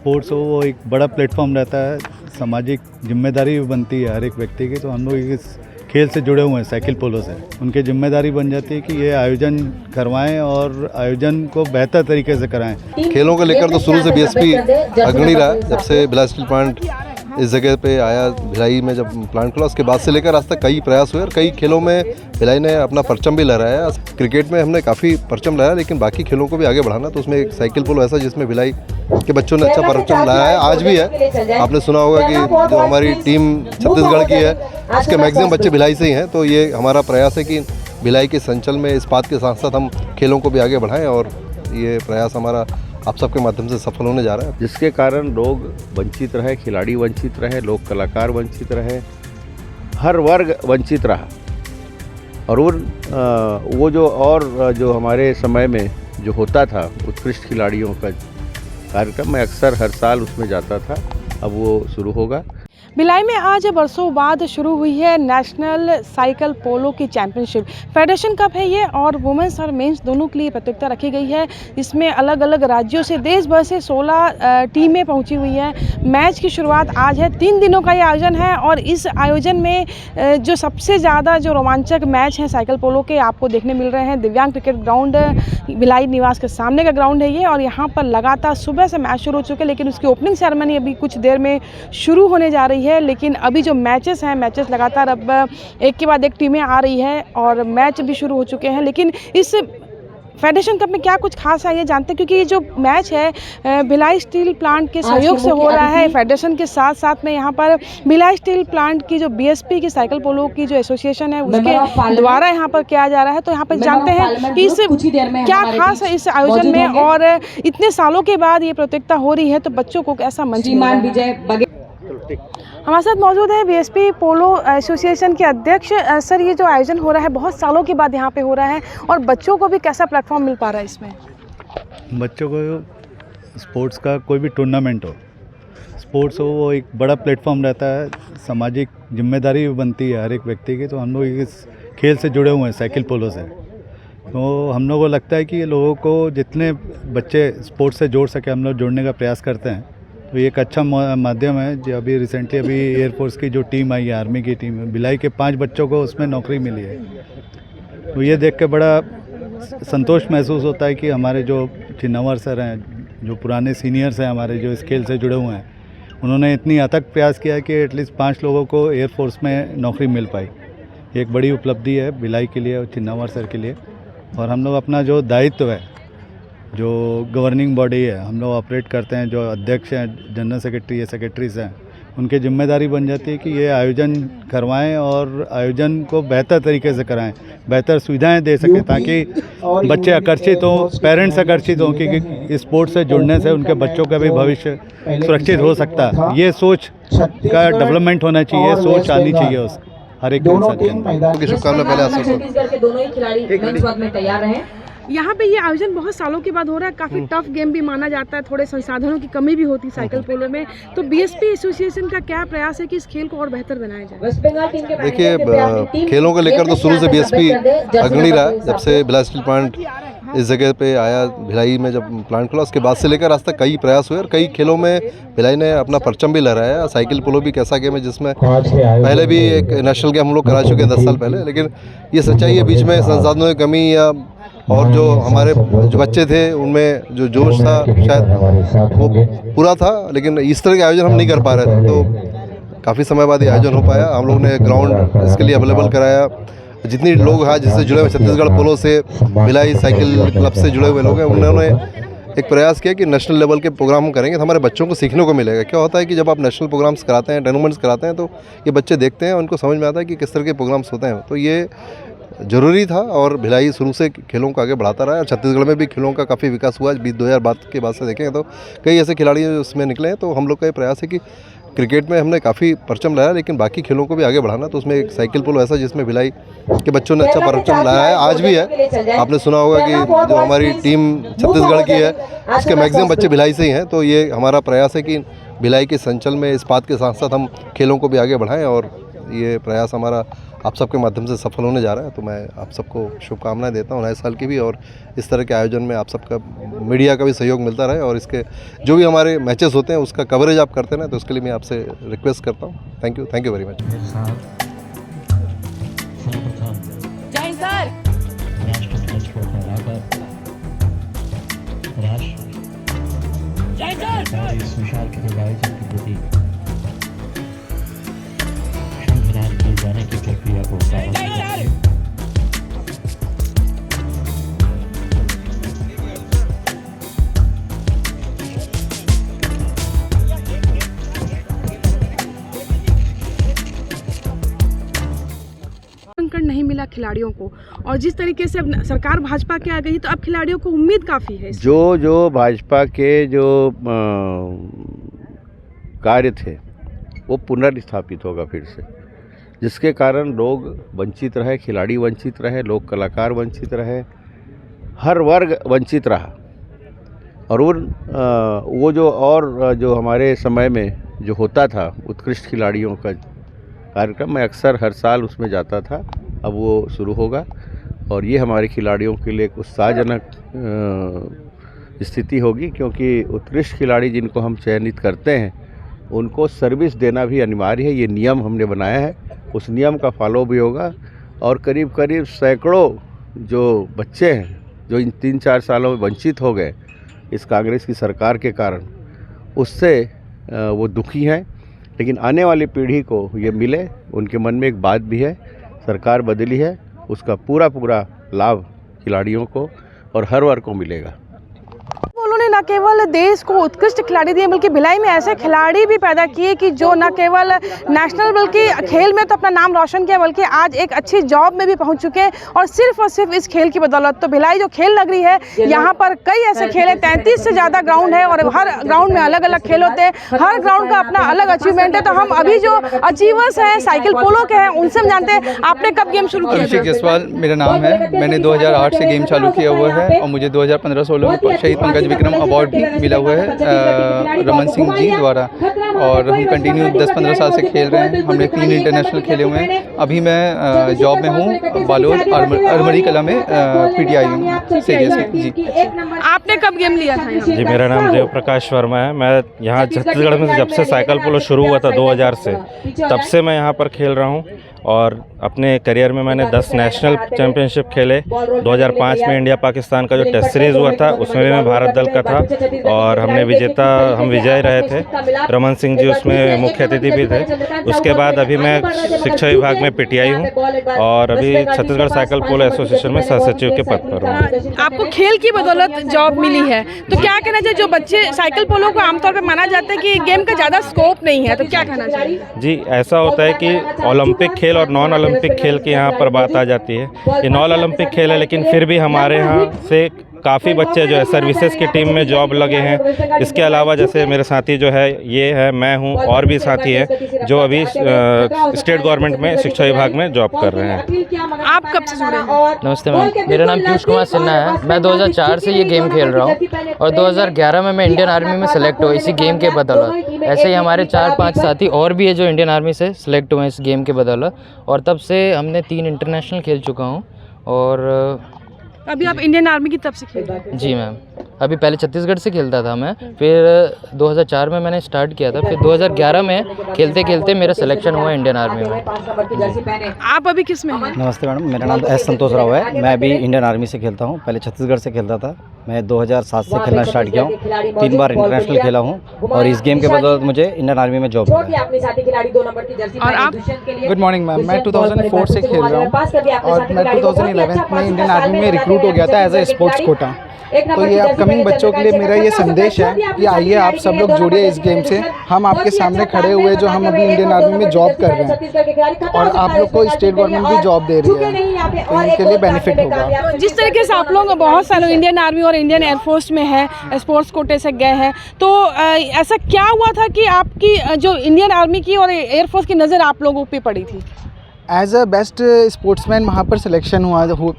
Sports हो वो एक बड़ा प्लेटफॉर्म रहता है, सामाजिक जिम्मेदारी भी बनती है हर एक व्यक्ति की। तो हम लोग इस खेल से जुड़े हुए हैं साइकिल पोलो से, उनकी जिम्मेदारी बन जाती है कि ये आयोजन करवाएं और आयोजन को बेहतर तरीके से कराएं। खेलों को लेकर तो शुरू से बीएसपी अग्रणी रहा। जब से भिलाई स्टील प्लांट इस जगह पे आया, भिलाई में जब प्लांट खुला उसके बाद से लेकर आज तक कई प्रयास हुए और कई खेलों में भिलाई ने अपना परचम भी लहराया। क्रिकेट में हमने काफ़ी परचम लहराया, लेकिन बाकी खेलों को भी आगे बढ़ाना, तो उसमें एक साइकिल पोलो ऐसा जिसमें भिलाई के बच्चों ने अच्छा परचम लहराया, आज भी है। आपने सुना होगा कि जो हमारी टीम छत्तीसगढ़ की है उसके मैक्सिमम बच्चे भिलाई से ही हैं। तो ये हमारा प्रयास है कि भिलाई के संचल में इस बात के साथ साथ हम खेलों को भी आगे बढ़ाएं, और ये प्रयास हमारा आप सबके माध्यम से सफल होने जा रहा है, जिसके कारण लोग वंचित रहे, खिलाड़ी वंचित रहे, लोक कलाकार वंचित रहे, हर वर्ग वंचित रहा। और वो जो हमारे समय में जो होता था उत्कृष्ट खिलाड़ियों का कार्यक्रम, मैं अक्सर हर साल उसमें जाता था, अब वो शुरू होगा। भिलाई में आज वर्षों बाद शुरू हुई है नेशनल साइकिल पोलो की चैंपियनशिप। फेडरेशन कप है ये, और वुमेंस और मेंस दोनों के लिए प्रतियोगिता रखी गई है। इसमें अलग अलग राज्यों से, देश भर से 16 टीमें पहुंची हुई हैं। मैच की शुरुआत आज है, 3 दिनों का ये आयोजन है, और इस आयोजन में जो सबसे ज़्यादा जो रोमांचक मैच हैं साइकिल पोलो के आपको देखने मिल रहे हैं। दिव्यांग क्रिकेट ग्राउंड भिलाई निवास के सामने का ग्राउंड है ये, और यहाँ पर लगातार सुबह से मैच शुरू हो चुके हैं, लेकिन उसकी ओपनिंग सेरेमनी अभी कुछ देर में शुरू होने जा रही है। लेकिन अभी जो मैचेस हैं, मैचेस लगातार अब एक के बाद एक टीमें आ रही है और मैच भी शुरू हो चुके हैं। लेकिन इस फेडरेशन कप में क्या कुछ खास है ये जानते हैं, क्योंकि ये जो मैच है भिलाई स्टील प्लांट के सहयोग से हो रहा है। फेडरेशन के साथ साथ में यहाँ पर भिलाई स्टील प्लांट की जो बीएसपी की साइकिल पोलो की जो एसोसिएशन है उसके द्वारा यहाँ पर किया जा रहा है। तो यहाँ पर जानते हैं कि इस क्या खास है इस आयोजन में, और इतने सालों के बाद ये प्रतियोगिता हो रही है तो बच्चों को कैसा मंच मिला है। हमारे साथ मौजूद है बीएसपी पोलो एसोसिएशन के अध्यक्ष। सर, ये जो आयोजन हो रहा है बहुत सालों के बाद यहाँ पे हो रहा है, और बच्चों को भी कैसा प्लेटफॉर्म मिल पा रहा है इसमें? बच्चों को स्पोर्ट्स का कोई भी टूर्नामेंट हो, स्पोर्ट्स हो वो एक बड़ा प्लेटफॉर्म रहता है, सामाजिक जिम्मेदारी भी बनती है हर एक व्यक्ति की। तो हम लोग इस खेल से जुड़े हुए हैं साइकिल पोलो से। तो हम लोगों को लगता है कि ये लोगों को जितने बच्चे स्पोर्ट्स से जोड़ सके हम लोग जोड़ने का प्रयास करते हैं। तो ये एक अच्छा माध्यम है। जो अभी रिसेंटली एयरफोर्स की जो टीम आई है, आर्मी की टीम, भिलाई के 5 बच्चों को उसमें नौकरी मिली है। तो ये देख के बड़ा संतोष महसूस होता है कि हमारे जो चिन्नावर सर हैं, जो पुराने सीनियर्स हैं हमारे, जो इस खेल से जुड़े हुए हैं, उन्होंने इतनी अथक प्रयास किया है कि एटलीस्ट 5 लोगों को एयरफोर्स में नौकरी मिल पाई। ये एक बड़ी उपलब्धि है भिलाई के लिए और चिन्नावर सर के लिए। और हम लोग अपना जो दायित्व है, जो गवर्निंग बॉडी है, हम लोग ऑपरेट करते हैं, जो अध्यक्ष हैं, जनरल सेक्रेटरी या सेक्रेटरीज हैं, उनकी जिम्मेदारी बन जाती है कि ये आयोजन करवाएं और आयोजन को बेहतर तरीके से कराएं, बेहतर सुविधाएं दे सकें, ताकि बच्चे आकर्षित हों, पेरेंट्स आकर्षित हों, क्योंकि स्पोर्ट्स से जुड़ने से उनके बच्चों का भी भविष्य सुरक्षित हो सकता है। ये सोच का डेवलपमेंट होना चाहिए, सोच आनी चाहिए उस हर एक इंसान के अंदर। छत्तीसगढ़ के दोनों ही खिलाड़ी मेंस वर्ग में तैयार रहे। यहाँ पे ये आयोजन बहुत सालों के बाद हो रहा है, काफ़ी टफ गेम भी माना जाता है, थोड़े संसाधनों की कमी भी होती है साइकिल पोलो में। तो बीएसपी एसोसिएशन का क्या प्रयास है कि इस खेल को और बेहतर बनाया जाए? देखिए, खेलों को लेकर तो शुरू से बीएसपी अग्रणी रहा। जब से भिलाई स्टील प्लांट इस जगह पे आया, भिलाई में जब प्लांट खुला उसके बाद से लेकर आज तक कई प्रयास हुए और कई खेलों में भिलाई ने अपना परचम भी लहराया। साइकिल पोलो भी कैसा गेम है जिसमें पहले भी एक नेशनल गेम हम लोग करा चुके हैं 10 साल पहले, लेकिन ये सच्चाई है बीच में संसाधनों की कमी या और जो हमारे जो बच्चे थे उनमें जो जोश था शायद वो पूरा था, लेकिन इस तरह के आयोजन हम नहीं कर पा रहे थे। तो काफ़ी समय बाद ये आयोजन हो पाया। हम लोग ने ग्राउंड इसके लिए अवेलेबल कराया। जितनी लोग हैं जिससे जुड़े हुए, छत्तीसगढ़ पोलो से, भिलाई साइकिल क्लब से जुड़े हुए लोग हैं, उन्होंने एक प्रयास किया कि नेशनल लेवल के प्रोग्राम हम करेंगे तो हमारे बच्चों को सीखने को मिलेगा। क्या होता है कि जब आप नेशनल प्रोग्राम्स कराते हैं, टूर्नामेंट्स कराते हैं, तो ये बच्चे देखते हैं, उनको समझ में आता है कि किस तरह के प्रोग्राम्स होते हैं। तो ये ज़रूरी था और भिलाई शुरू से खेलों को आगे बढ़ाता रहा है। छत्तीसगढ़ में भी खेलों का काफ़ी विकास हुआ है। 2000 के बाद से देखेंगे तो कई ऐसे खिलाड़ी उसमें निकले हैं। तो हम लोग का ये प्रयास है कि क्रिकेट में हमने काफ़ी परचम लाया, लेकिन बाकी खेलों को भी आगे बढ़ाना, तो उसमें एक साइकिल पोलो ऐसा जिसमें भिलाई के बच्चों ने अच्छा परचम लाया है, आज भी है। आपने सुना होगा कि जो हमारी टीम छत्तीसगढ़ की है उसके मैक्सिमम बच्चे भिलाई से ही हैं। तो ये हमारा प्रयास है कि भिलाई के संचल में इस बात के साथ साथ हम खेलों को भी आगे बढ़ाएं, और ये प्रयास हमारा आप सबके माध्यम से सफल होने जा रहा है। तो मैं आप सबको शुभकामनाएं देता हूँ नए साल की भी, और इस तरह के आयोजन में आप सबका मीडिया का भी सहयोग मिलता रहे, और इसके जो भी हमारे मैचेस होते हैं उसका कवरेज आप करते हैं, तो उसके लिए मैं आपसे रिक्वेस्ट करता हूँ। Thank you very much. जाने की प्रक्रिया को अंकन नहीं मिला खिलाड़ियों को, और जिस तरीके से अब सरकार भाजपा के आ गई तो अब खिलाड़ियों को उम्मीद काफ़ी है। जो भाजपा के जो कार्य थे वो पुनर्स्थापित होगा फिर से, जिसके कारण लोग वंचित रहे, खिलाड़ी वंचित रहे, लोक कलाकार वंचित रहे, हर वर्ग वंचित रहा। और वो जो हमारे समय में जो होता था उत्कृष्ट खिलाड़ियों का कार्यक्रम, मैं अक्सर हर साल उसमें जाता था, अब वो शुरू होगा। और ये हमारे खिलाड़ियों के लिए एक उत्साहजनक स्थिति होगी, क्योंकि उत्कृष्ट खिलाड़ी जिनको हम चयनित करते हैं उनको सर्विस देना भी अनिवार्य है। ये नियम हमने बनाया है, उस नियम का फॉलो भी होगा। और करीब सैकड़ों जो बच्चे हैं जो इन 3-4 सालों में वंचित हो गए इस कांग्रेस की सरकार के कारण, उससे वो दुखी हैं। लेकिन आने वाली पीढ़ी को ये मिले, उनके मन में एक बात भी है, सरकार बदली है, उसका पूरा लाभ खिलाड़ियों को और हर वर्ग को मिलेगा। उन्होंने न केवल देश को उत्कृष्ट खिलाड़ी दिए बल्कि भिलाई में ऐसे खिलाड़ी भी पैदा किए कि जो न केवल नेशनल बल्कि खेल में तो अपना नाम रोशन किया, बल्कि आज एक अच्छी जॉब में भी पहुंच चुके हैं, और सिर्फ इस खेल की बदौलत। तो भिलाई जो खेल नगरी है, यहाँ पर कई ऐसे खेल है, 33 से ज़्यादा ग्राउंड है, और हर ग्राउंड में अलग अलग खेल होते हैं, हर ग्राउंड का अपना अलग अचीवमेंट है। तो हम अभी जो अचीवर्स हैं साइकिल पोलो के हैं, उनसे हम जानते हैं आपने कब गेम शुरू किया? अभिषेक जसवाल मेरा नाम है। मैंने 2008 से गेम चालू किया हुआ है, और मुझे 2015-16 में शहीद पंकज विक्रम अवार्ड भी मिला हुआ है रमन सिंह जी द्वारा, और हम कंटिन्यू 10-15 साल से खेल रहे हैं। हमने 3 इंटरनेशनल खेले हुए हैं। अभी मैं जॉब में हूँ बालोद अरमरी कला में, PTI सीरियस जी। आपने कब गेम लिया था? जी, मेरा नाम देव प्रकाश वर्मा है। मैं यहाँ छत्तीसगढ़ में जब से साइकिल पोलो शुरू हुआ था 2000 से, तब से मैं यहाँ पर खेल रहा हूँ। और अपने करियर में मैंने 10 नेशनल चैम्पियनशिप खेले। 2005 में इंडिया पाकिस्तान का जो टेस्ट सीरीज़ हुआ था उसमें भी मैं भारत दल का था, और हम विजय रहे थे। रमन सिंह जी उसमें मुख्य अतिथि भी थे। उसके बाद अभी मैं शिक्षा विभाग में PTI हूँ, और अभी छत्तीसगढ़ साइकिल पोलो एसोसिएशन में सहसचिव के पद पर हूँ। आपको खेल की बदौलत जॉब मिली है, तो क्या कहना चाहिए? जो बच्चे साइकिल पोलो को आमतौर पर माना जाता है कि गेम का ज़्यादा स्कोप नहीं है, तो क्या कहना चाहिए? जी, ऐसा होता है कि ओलंपिक खेल और नॉन ओलंपिक खेल की यहाँ पर बात आ जाती है। ये नॉन ओलंपिक खेल है, लेकिन फिर भी हमारे यहाँ से काफ़ी बच्चे जो है सर्विसेज की टीम में जॉब लगे हैं। इसके अलावा जैसे मेरे साथी जो है ये है, मैं हूँ, और भी साथी हैं जो अभी स्टेट गवर्नमेंट में शिक्षा विभाग में जॉब कर रहे हैं। आप कब से जुड़े हैं? नमस्ते मैम, मेरा नाम पीयूष कुमार सिन्हा है। मैं 2004 से ये गेम खेल रहा हूँ, और 2011 में मैं इंडियन आर्मी में सेलेक्ट हुआ इसी गेम के बदौलत। ऐसे ही हमारे 4-5 साथी और भी है जो इंडियन आर्मी से सेलेक्ट हुए इस गेम के बदौलत, और तब से हमने 3 इंटरनेशनल खेल चुका हूँ। और अभी आप इंडियन आर्मी की तरफ से खेल रहे हैं? जी मैम, अभी पहले छत्तीसगढ़ से खेलता था मैं, फिर 2004 में मैंने स्टार्ट किया था, फिर 2011 में खेलते खेलते मेरा सिलेक्शन हुआ इंडियन आर्मी में। आप अभी किस में हैं? नमस्ते मैडम, मेरा नाम एस संतोष राव है। मैं अभी इंडियन आर्मी से खेलता हूँ। पहले छत्तीसगढ़ से खेलता था। मैं 2007 से खेलना स्टार्ट किया हूँ। 3 बार इंटरनेशनल खेला हूँ, और इस गेम के बदौलत मुझे इंडियन आर्मी में जॉब मिला। और आप? गुड मॉर्निंग मैम, मैं 2004 से खेल रहा हूँ, और मैं 2011 में इंडियन आर्मी में रिक्रूट हो गया था एज ए स्पोर्ट्स कोटा। तो ये अपकमिंग बच्चों के लिए मेरा ये संदेश है कि आइए आप सब लोग जुड़िए इस गेम से। हम आपके सामने खड़े हुए जो हम अभी इंडियन आर्मी में जॉब कर रहे हैं, और आप लोग को स्टेट गवर्नमेंट भी जॉब दे रही है, तो इनके लिए बेनिफिट होगा। जिस तरीके से आप लोग बहुत सारे इंडियन आर्मी और इंडियन एयरफोर्स में है, स्पोर्ट्स कोटे से गए हैं, तो ऐसा क्या हुआ था कि आपकी जो इंडियन आर्मी की और एयरफोर्स की नज़र आप लोगों पे पड़ी थी? एज अ बेस्ट स्पोर्ट्समैन वहाँ पर सिलेक्शन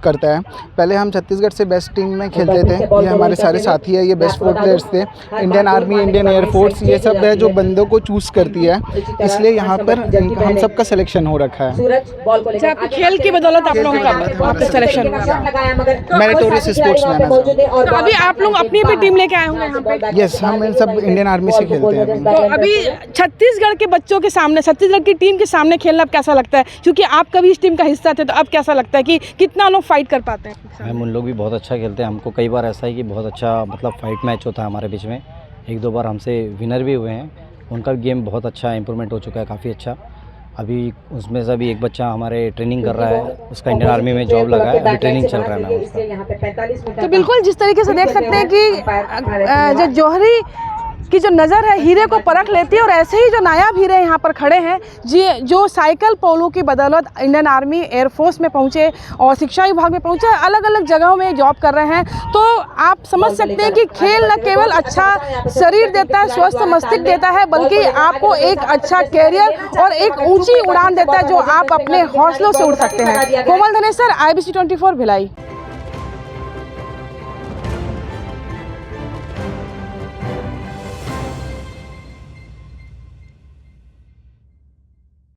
करता है। पहले हम छत्तीसगढ़ से बेस्ट टीम में खेलते थे, ये हमारे सारे साथी है, ये बेस्ट 4 प्लेयर्स थे। इंडियन आर्मी, इंडियन एयरफोर्स, ये सब है जो बंदों को चूज़ करती है, इसलिए यहाँ पर हम सबका सिलेक्शन हो रखा है। अच्छा, खेल की बदौलत आप लोगों का सिलेक्शन हुआ, मेरिटोरियस स्पोर्ट्समैन है। तो अभी आप लोग अपनी भी टीम लेके आए होंगे यहाँ पे? यस, हम सब इंडियन आर्मी से खेलते हैं अभी। तो अभी छत्तीसगढ़ के बच्चों के सामने, छत्तीसगढ़ की टीम के सामने खेलना अब कैसा लगता है? क्योंकि आप कभी इस टीम का हिस्सा थे, तो अब कैसा लगता है कि कितना लोग फाइट कर पाते हैं? मैम, उन लोग भी बहुत अच्छा खेलते हैं। हमको कई बार ऐसा है कि बहुत अच्छा मतलब फाइट मैच होता है हमारे बीच में, 1-2 बार हमसे विनर भी हुए हैं। उनका गेम बहुत अच्छा इंप्रूवमेंट हो चुका है, काफ़ी अच्छा। अभी उसमें से अभी एक बच्चा हमारे ट्रेनिंग कर रहा है, उसका इंडियन आर्मी में जॉब लगा है, अभी ट्रेनिंग चल रहा है मैम उसका। तो बिल्कुल जिस तरीके से देख सकते हैं कि जो जौहरी की जो नज़र है हीरे को परख लेती है, और ऐसे ही जो नायाब हीरे यहाँ पर खड़े हैं जी, जो साइकिल पोलो की बदौलत इंडियन आर्मी, एयरफोर्स में पहुँचे और शिक्षा विभाग में पहुँचे, अलग अलग जगहों में जॉब कर रहे हैं। तो आप समझ सकते हैं कि खेल न केवल अच्छा शरीर देता है, स्वस्थ मस्तिष्क देता है, बल्कि आपको एक अच्छा कैरियर और एक ऊंची उड़ान देता है जो आप अपने हौसलों से उड़ सकते हैं। कोमल धनेसर, IBC 24 भिलाई।